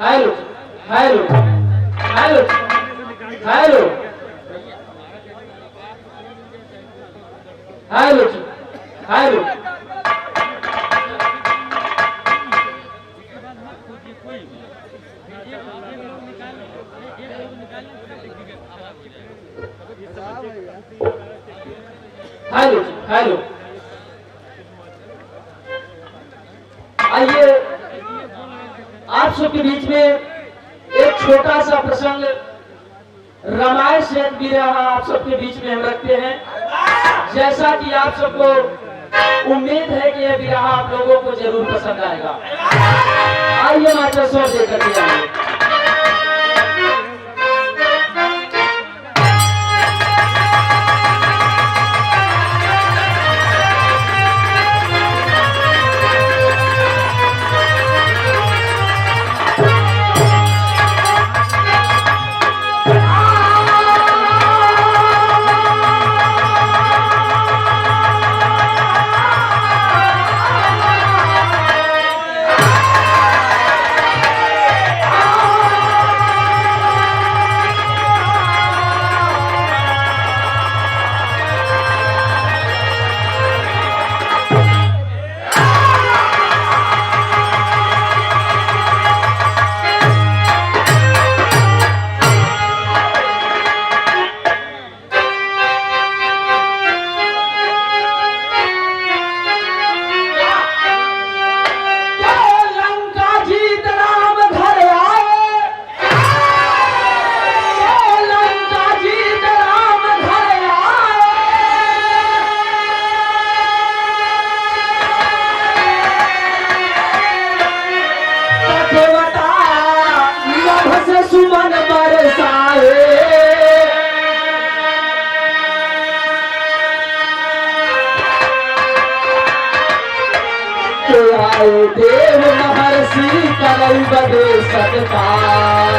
Hello hello hello hello hello hello hello hello आइए आप सबके बीच में एक छोटा सा प्रसंग रामायण से एक विरह आप सबके बीच में हम रखते हैं। जैसा कि आप सबको उम्मीद है कि यह विरह आप लोगों को जरूर पसंद आएगा। आइए मास्टर स्वर देकर के आइए। देव महर्षि करई बदे सत्कार।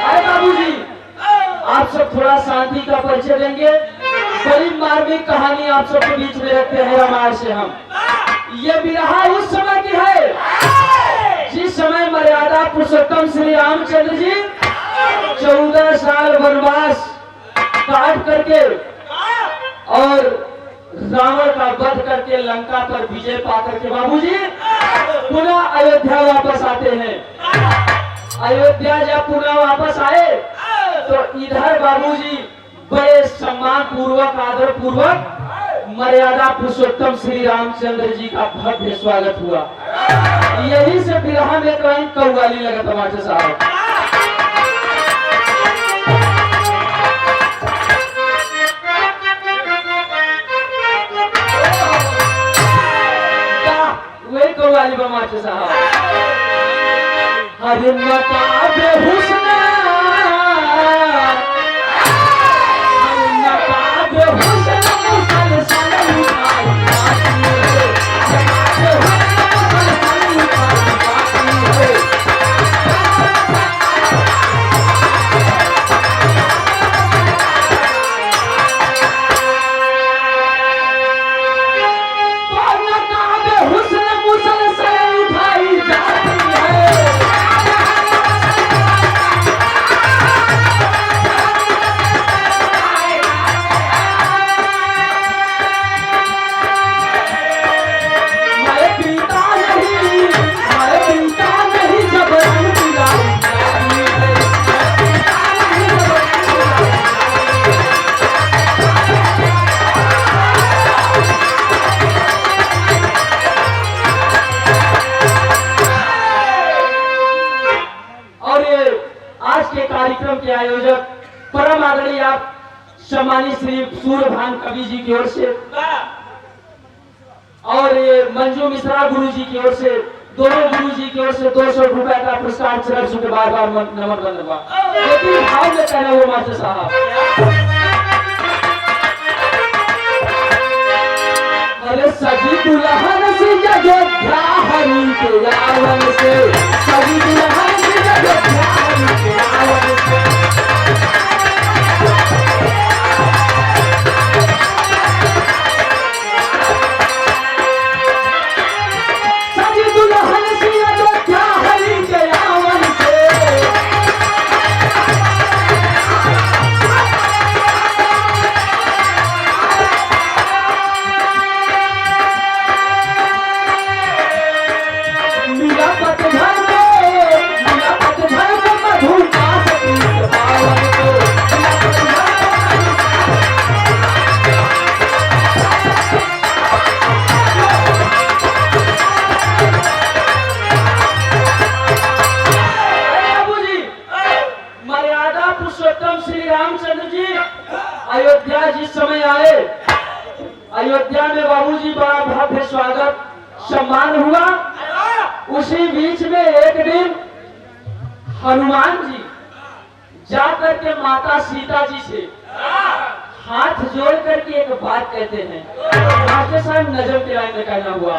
अरे बाबूजी आप सब थोड़ा शांति का परिचय देंगे। बड़ी मार्मिक कहानी आप सबके बीच में रखते हैं रामायण से हम। ये विरह उस समय की है जिस समय मर्यादा पुरुषोत्तम श्री रामचंद्र जी 14 साल वनवास काट करके और रावण का वध करके लंका पर विजय पाकर के बाबूजी पुनः अयोध्या वापस आते हैं। अयोध्या जब पुनः वापस आए तो इधर बाबूजी बड़े सम्मान पूर्वक आदर पूर्वक मर्यादा पुरुषोत्तम श्री रामचंद्र जी का भव्य स्वागत हुआ। यही से विरह में कहीं कव्वाली लगा टमाटर साहब। वही कव्वाली टमाटर साहब। हरे नकाब हुस्न कार्यक्रम के आयोजक परम आदरणीय आप सम्मानित श्री सूर्यभान कवि जी की ओर से और ये मंजू मिश्रा गुरु जी की ओर से, दोनों गुरु जी की ओर से 200 रुपए का पुरस्कार चरण के बार बार नमन बंदवा। लेकिन भाव में कहना वो मास्टर साहब, अरे सजी दुल्हन से अयोध्या हरि के रावण से सम्मान हुआ। उसी बीच में एक दिन हनुमान जी जाकर के माता सीता जी से हाथ जोड़ करके एक बात कहते हैं। मास्टर साहब नजर के लाइन में कहना हुआ,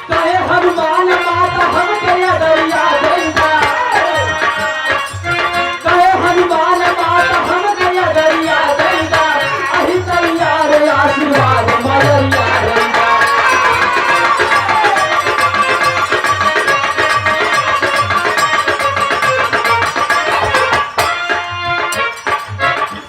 कहे हनुमान माता हम गया दरिया गंगा, कहे हनुमान माता हम गया दरिया गंगा, अहि तैयार आशीर्वाद मरिया गंगा।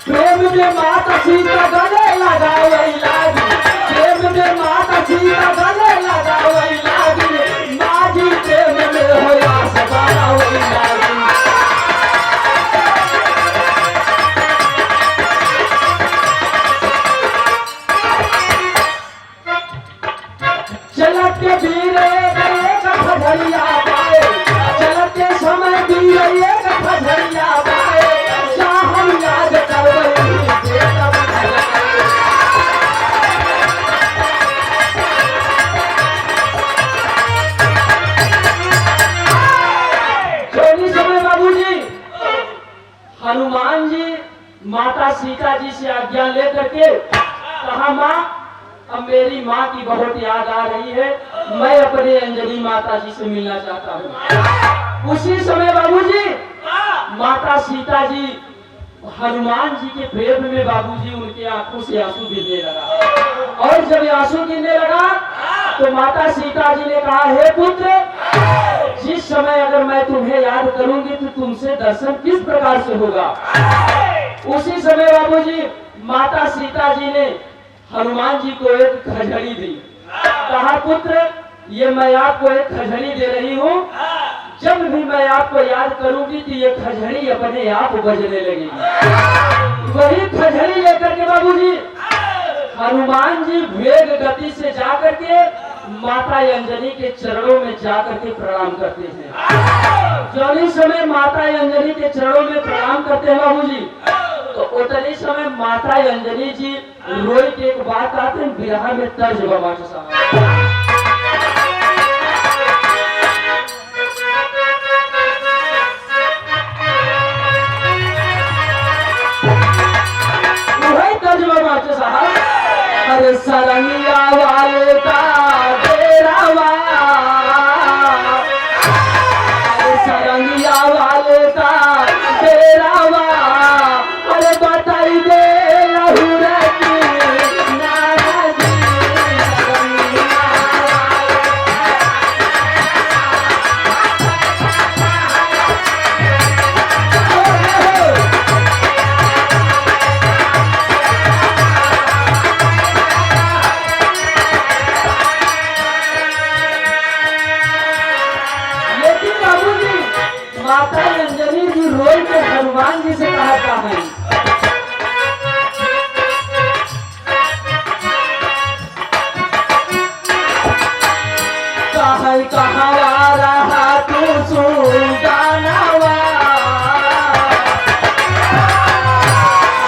प्रेम में माता सीता गले लगावई लागी, प्रेम में माता सीता गले लगावई लागी, माझी प्रेम में होया सगावई लागी। चलत के वीर एक खजरिया पाए, चलत के समय वीर एक खजरिया पाए, हम याद करवई बेटा चोरी समय बाबूजी हनुमान जी माता सीता जी से आज्ञा लेकर के कहा, माँ अब मेरी माँ की बहुत याद आ रही है, मैं अपने अंजलि माता जी से मिलना चाहता हूँ। उसी समय बाबूजी माता सीता जी हनुमान जी के प्रेम में बाबूजी उनके आंखों से आंसू गिरने लगा। और जब आंसू गिरने लगा तो माता सीता जी ने कहा, हे पुत्र, जिस समय अगर मैं तुम्हें याद करूंगी तो तुमसे दर्शन किस प्रकार से होगा। उसी समय बाबूजी माता सीता जी ने हनुमान जी को एक खजड़ी दी। कहा, पुत्र, ये मैं आपको एक खजड़ी दे रही हूँ, जब भी मैं आपको याद करूंगी तो ये खजड़ी अपने आप बजने लगेगी। वही खजड़ी लेकर के बाबूजी हनुमान जी वेग गति से जाकर के माता अंजनी के चरणों में जाकर के प्रणाम करते हैं। जो समय माता अंजनी के चरणों में प्रणाम करते हैं बाबूजी, तो उतनी समय माता अंजनी जी रोई के एक बात आते हैं, बिरहा में तर्ज बाबा के साथ साहब, अरे सरंगिया वाले का डेरावा, अरे सरंगिया वाले का डेरावा, अरे बताई दे लहुरा की नाना जी। माता अंजनी जी रोई के हनुमान जी से कहता है, कहाँ रहा तू सुल्तानवा,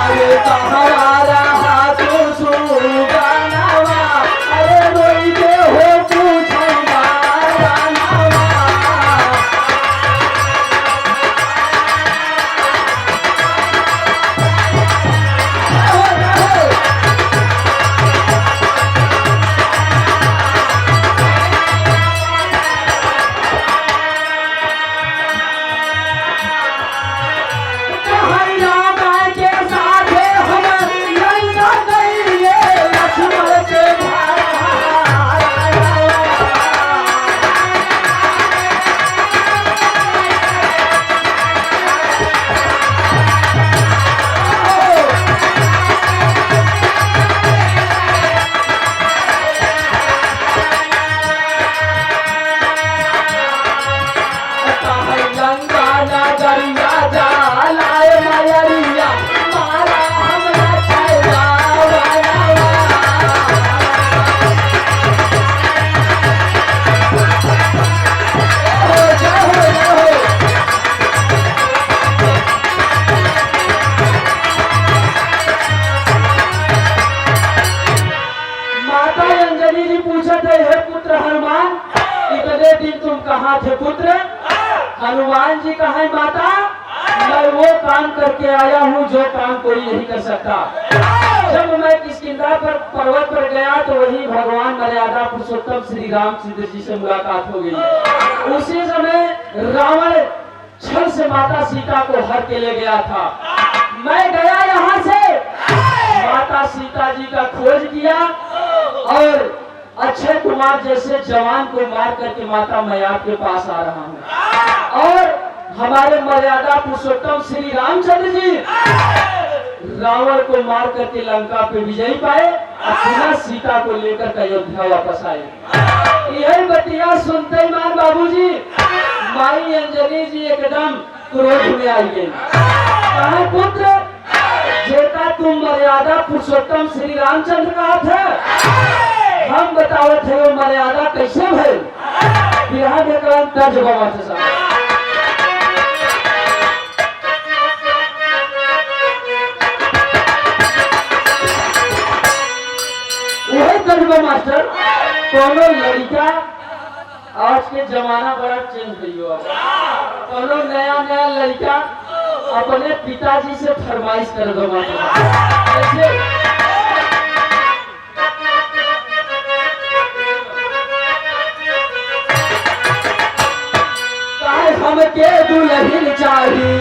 अरे कहाँ रहा तू सुल्तानवा, अरे रोई के हो पूछना हनुमान जी का है माता, मैं वो काम करके आया हूँ जो काम कोई नहीं कर सकता। जब मैं किष्किंधा पर पर्वत पर गया तो वही भगवान मर्यादा पुरुषोत्तम श्री रामचंद्र जी से मुलाकात हो गई। उसी समय रावण छल से माता सीता को हर के ले गया था। मैं गया यहाँ से माता सीता जी का खोज किया और अक्षय कुमार जैसे जवान को मार करके माता मैं आपके पास आ रहा हूँ। और हमारे मर्यादा पुरुषोत्तम श्री रामचंद्र जी रावण को मार करके लंका पे विजयी पाए और पुनः सीता को लेकर अयोध्या वापस आए। यही बतिया सुनते ही मान बाबूजी माई अंजलि जी एकदम क्रोध में आई गई। कहा पुत्र जेका तुम मर्यादा पुरुषोत्तम श्री रामचंद्र का हाथ है, हम बतावत है वो मर्यादा कैसे भइल। बिहार में तर्ज बाबा से साहब मास्टर कोनो लड़का आज के जमाना बड़ा चेंज हो गया। कोनो नया नया लड़का अपने पिताजी से फरमाइश कर दो ऐसे हमके दुल्हन चाहिए,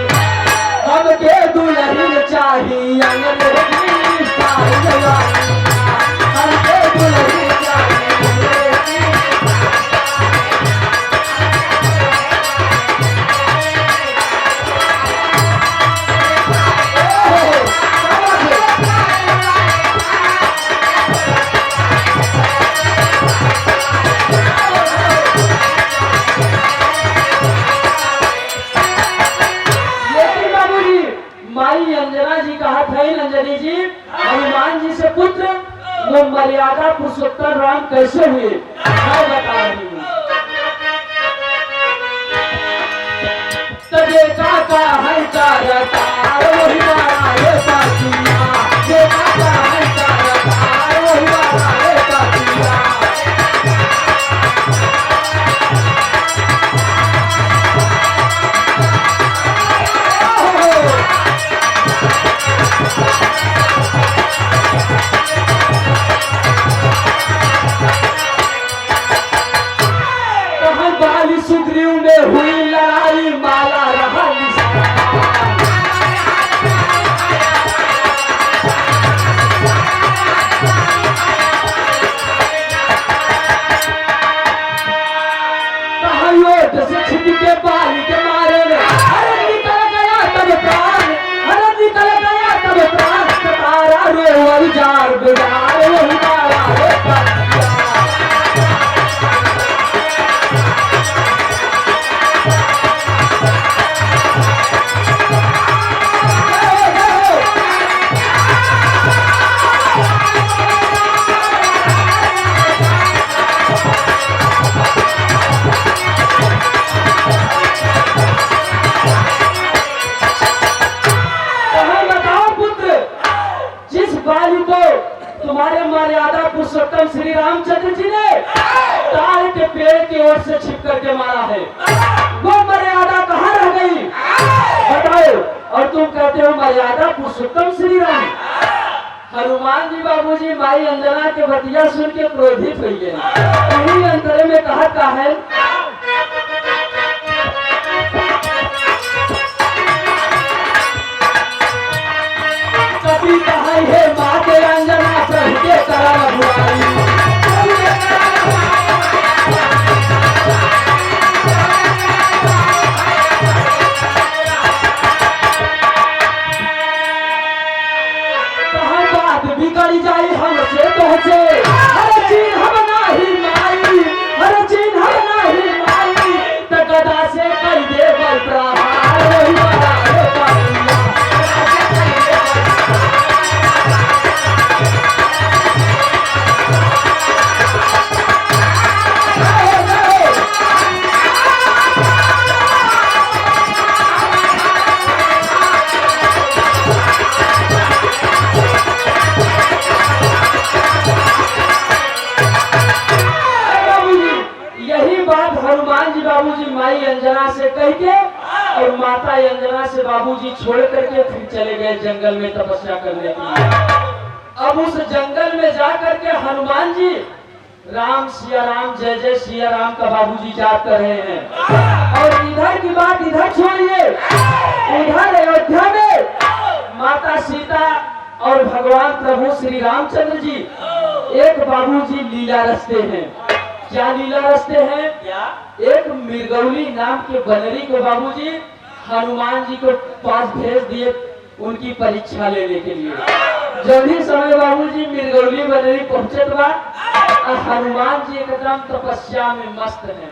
हमके दुल्हन चाहिए, अंजलि जी हनुमान जी से पुत्र वो मर्यादा पुरुषोत्तम राम कैसे हुए मैं बता रही हूँ। तबे काका है चारता वही मारा है पातिया, ये काका है चारता वही मारा है पातिया। सुग्रीव में हुई लड़ाई माला रहा से छिप के बाली के मारे अरे निकल गया तब प्राण, अरे निकल गया तब प्राण, तारा रोवर जार बिगाड़ वही मारा है। तुम्हारे मर्यादा पुरुषोत्तम श्री रामचंद्र जी ने ताल के पेड़ की ओर से छिप करके मारा है, वो मर्यादा कहाँ रह गई बताओ। और तुम कहते हो मर्यादा पुरुषोत्तम श्री राम। हनुमान जी बाबूजी माई अंजना के बतिया सुन के क्रोधित हुई गए। वही अंतरे में कहा है कभी कहा है माँ के अंजना प्रभु के करा बुआई। कहा बात बिगड़ जाई हमसे पहुंचे, हर चीज हम नाही माई, हर चीज हम नाही माता अंजना से बाबूजी छोड़ करके फिर चले गए जंगल में तपस्या करने के लिए। अब उस जंगल में जा करके हनुमान जी राम सिया राम जय जय सिया राम का बाबूजी जाप कर रहे हैं। और इधर की बात इधर छोड़िए, उधर अयोध्या में माता सीता और भगवान प्रभु श्री रामचंद्र जी एक बाबूजी लीला रचते हैं। क्या लीला रचते हैं? एक मिर्गौली नाम के बनरी को बाबूजी हनुमान जी को पास भेज दिए उनकी परीक्षा लेने के लिए। जब ही समय बाबूजी मिर्गौली बनरी पहुंचे बा, हनुमान जी एकदम तपस्या में मस्त हैं।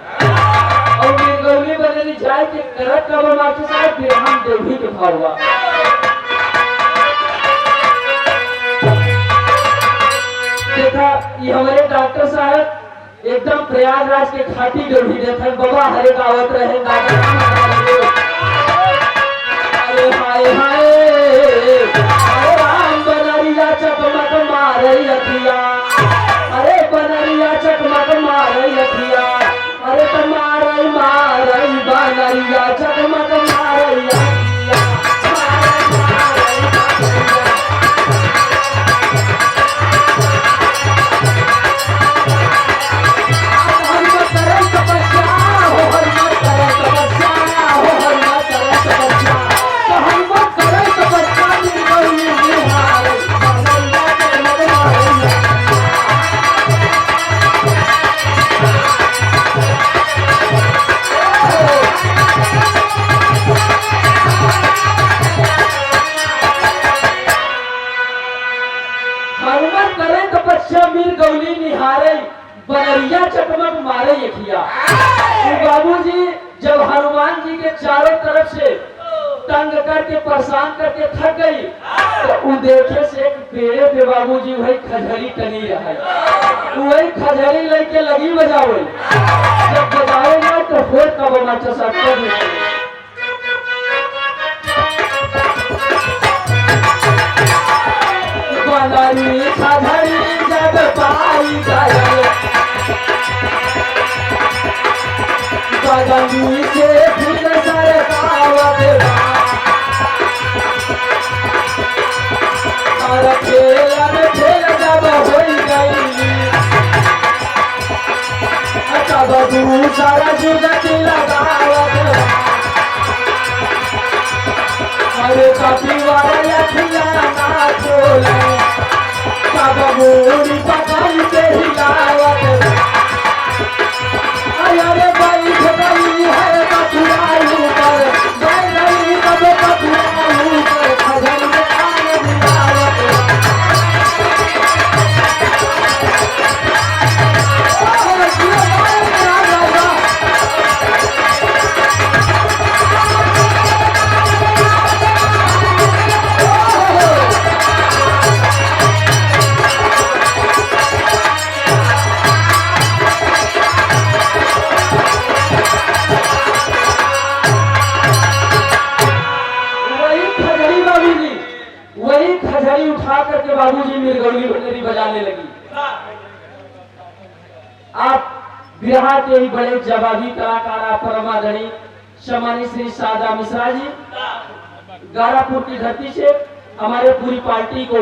और मिर्गौली बनरी जाए के करत का बना के साथ फिर हम देवी के भावा देखा। ये हमारे डॉक्टर साहब एकदम प्रयागराज के खाटी डोभी देते बाबा हरे गावत रहे। अरे हाय हाय राम बनरिया चकमक मारे अखिया, अरे बनरिया चकमक मारे अखिया, अरे तुम्हारे मारे बनरिया चकमक मारे अखिया। मिर्गौली निहारे बनरिया चकमक मारे यखिया। बाबूजी जब हनुमान जी के चारों तरफ से तंग करके परेशान करके थक गई तो वो देखे से एक पेड़े पे बाबूजी वही खजरी टनी रहा, वही खजरी लेके लगी बजावे। जब बजावेगा तो होठ का बना चसा बनरी खजरी जब पाई गए बदली से फिर सरकावत और खेल जब हो गई तब दूसरा जुगत लगावत अरे कपिवार लखिया ना खोले तब बूढ़ी पकड़ के हिलावत। अरे बैठ गई है कठुआई पर, बैठ गई कब कठुआई पर, खजर में आने दिलावत। उठा करके बाबूजी मिर्गौली बनरी बजाने लगी। आप बिहार के ही बड़े जवाबी कलाकार परमाधनी सम्मानित श्री शारदा मिश्रा जी गारापुर की धरती से हमारे पूरी पार्टी को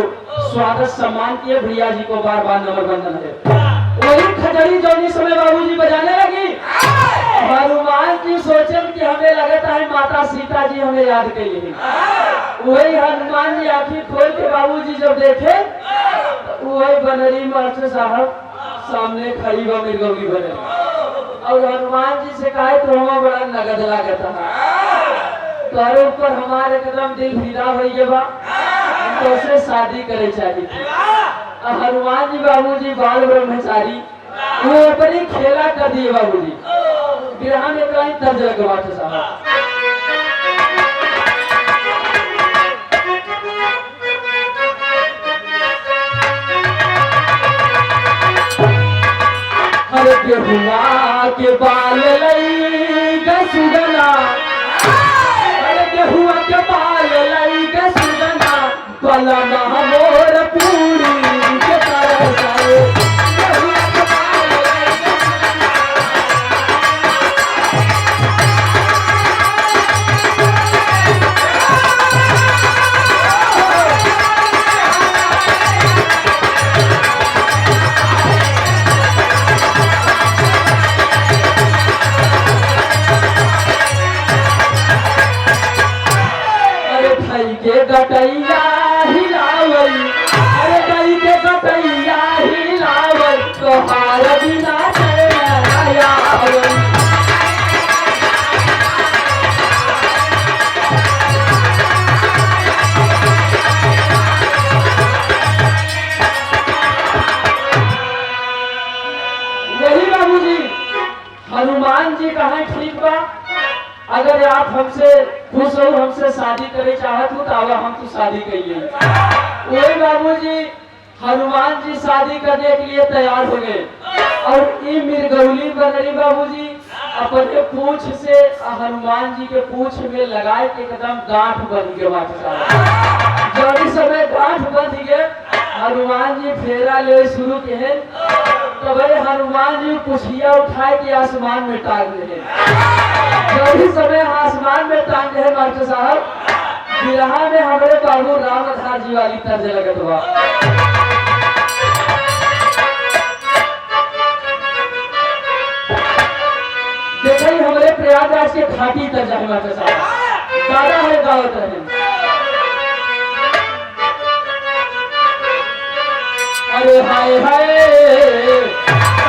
स्वागत सम्मान किए। भैया जी को बार बार नमन बंदन है। वही खजरी जो समय बाबूजी बजाने लगी, हनुमान जी सोचे कि हमें लगता है माता सीता जी हमें याद कर ली। वही हनुमान जी आंखें खोल के बाबूजी जब देखे तो वही बनरी मास्टर साहब सामने खड़ी हुआ मिर्गौली बनरी। और हनुमान जी से कहा तो हमें बड़ा नगद लागत तोरे ऊपर हमारे एकदम दिल फिदा हो बा, तो से शादी करे चाहिए। हनुमान जी बाबूजी बाल ब्रह्मचारी वो अपनी खेला कर दिए बाबूजी बिरहा में कहीं दर्ज लगवाते साहब। हर गेहुआ के बाल लई गसुगना, हर गेहुआ के बाल लई गसुगना, पलना मोर पूरी के तरह जाए। के गटैया हिलावई, अरे गई के गटैया हिलावई, तोहार बिना चैन आवई। हनुमान जी कहा ठीक बा, अगर आप हमसे खुश हो, हमसे शादी करे चाहत हो तो अब हम तो शादी करिए। वही बाबूजी हनुमान जी शादी करने के लिए तैयार हो गए और ये मिर्गौली बनरी बाबूजी अपने पूंछ से हनुमान जी के पूंछ में लगाए के एकदम गांठ बन गए। बात जब इस समय गांठ बन गए, हनुमान जी फेरा ले शुरू किए, तो भाई हनुमान जी पुछिया उठाए के आसमान में टांग रहे। जब इस समय आसमान में टांग रहे मास्टर साहब, बिरहा में हमारे बाबू राम आधार जी वाली तर्ज लगत हुआ। देखिए हमारे प्रयागराज के घाटी तर्ज है मास्टर साहब, दादा है गावत रहे। अरे हाय हाय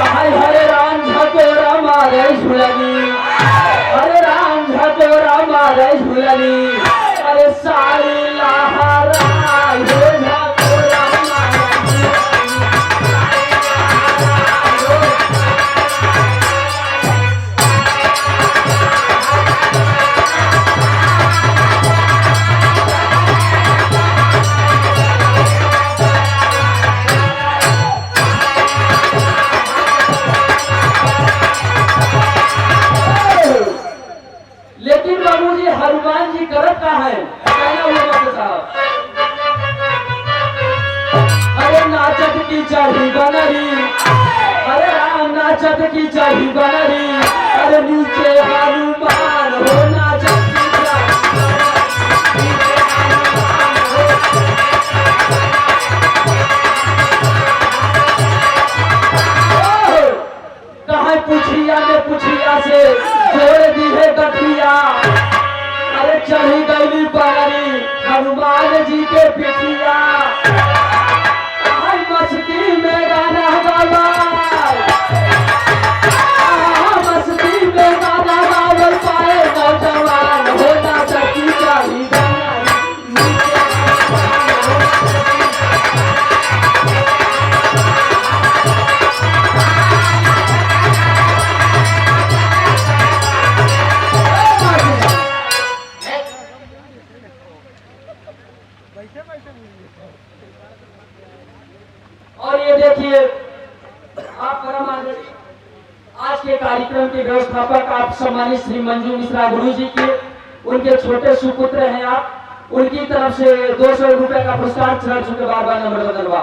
हाय हरे राम झकोरा मारे झुलनी, अरे राम झकोरा मारे झुलनी, अरे साड़ी लहरा हो झकोरा मारे हनुमान जी करत का है साहब। अरे नाचत की चाही बनरी, अरे राम नाचत की चाही बनरी, अरे नीचे हनुमान हो नाचत की कहा पुछिया में पुछिया से जोड़ दी है गठिया, अरे चढ़ी गई पारी हनुमान जी के पिठिया, मस्ती में गाना बाबा, मस्ती में गाना बाबा पाए नौजवान होना चकी चाहिए। और ये देखिए आप परम आज के कार्यक्रम के व्यवस्थापक आप सम्मानित श्री मंजू मिश्रा गुरु जी के उनके छोटे सुपुत्र हैं आप, उनकी तरफ से 200 रुपए का पुरस्कार चरण के बार नंबर बदलवा।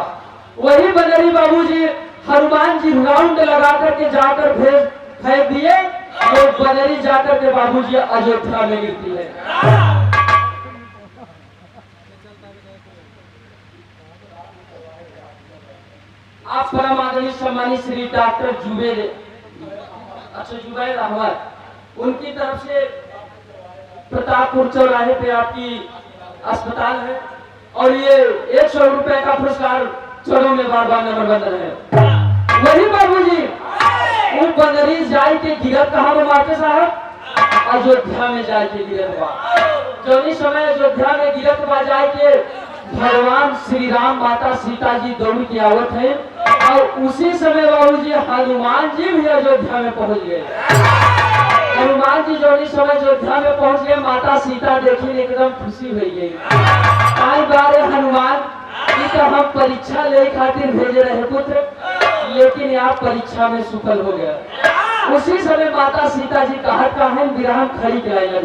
वही बनरी बाबूजी हनुमान जी राउंड लगा करके जाकर भेज फेंक दिए, वो बनरी जाकर के बाबूजी अयोध्या में गिरती है। आप परम आदरणीय सम्मानित श्री डॉक्टर जुबैर अहमद, उनकी तरफ से प्रतापपुर चौराहे पे आपकी अस्पताल है और ये 100 रुपए का पुरस्कार चढ़ो में बार नंबर बन रहे हैं। वही बाबूजी वो बनरी जाए के गिरत कहा माते साहब, अयोध्या में जाए के गिरत बा। जो इस समय अयोध्या में गिरत बा जाए के भगवान श्री राम माता सीता जी दौड़ की आवत है और उसी समय बाबूजी हनुमान जी भी अयोध्या में पहुंच गए। हनुमान जी जो इस समय अयोध्या में पहुंच गए, माता सीता देखी एकदम खुशी हो गई। आई बारे हनुमान जी तो हम परीक्षा ले खातिर भेजे रहे पुत्र, लेकिन आप परीक्षा में सफल हो गए। उसी समय माता सीता जी कहत का है विराम खड़ी कराई लगे।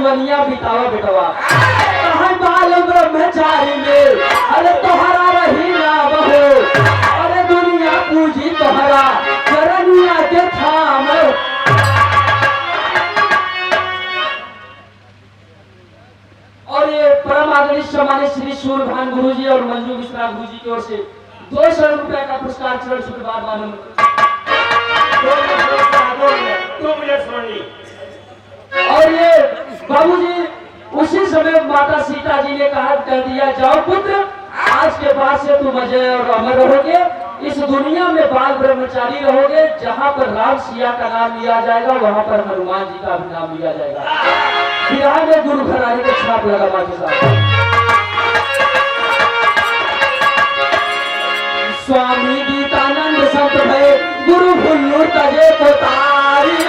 जीवनिया बितावा बेटवा कहाँ बाल ब्रह्मचारी में अरे तोहरा रही ना बहो अरे दुनिया पूजी तोहरा चरनिया के थाम। और ये परम आदरणीय सम्मानित श्री सूर्यभान गुरु जी और मंजू मिश्रा गुरु जी की ओर से 200 रुपए का पुरस्कार चरण शुक्रवार मानव। और ये बाबूजी उसी समय माता सीता जी ने कहा कह दिया जाओ पुत्र आज के बाद से तुम अजय और अमर रहोगे इस दुनिया में बाल ब्रह्मचारी रहोगे जहाँ पर राम सिया का नाम लिया जाएगा वहाँ पर हनुमान जी का भी नाम लिया जाएगा। बिहार में गुरु घराने के छाप लगा माँ के साथ। स्वामी गीतानंद संत भय गुरु भुल्लू तजे को तारी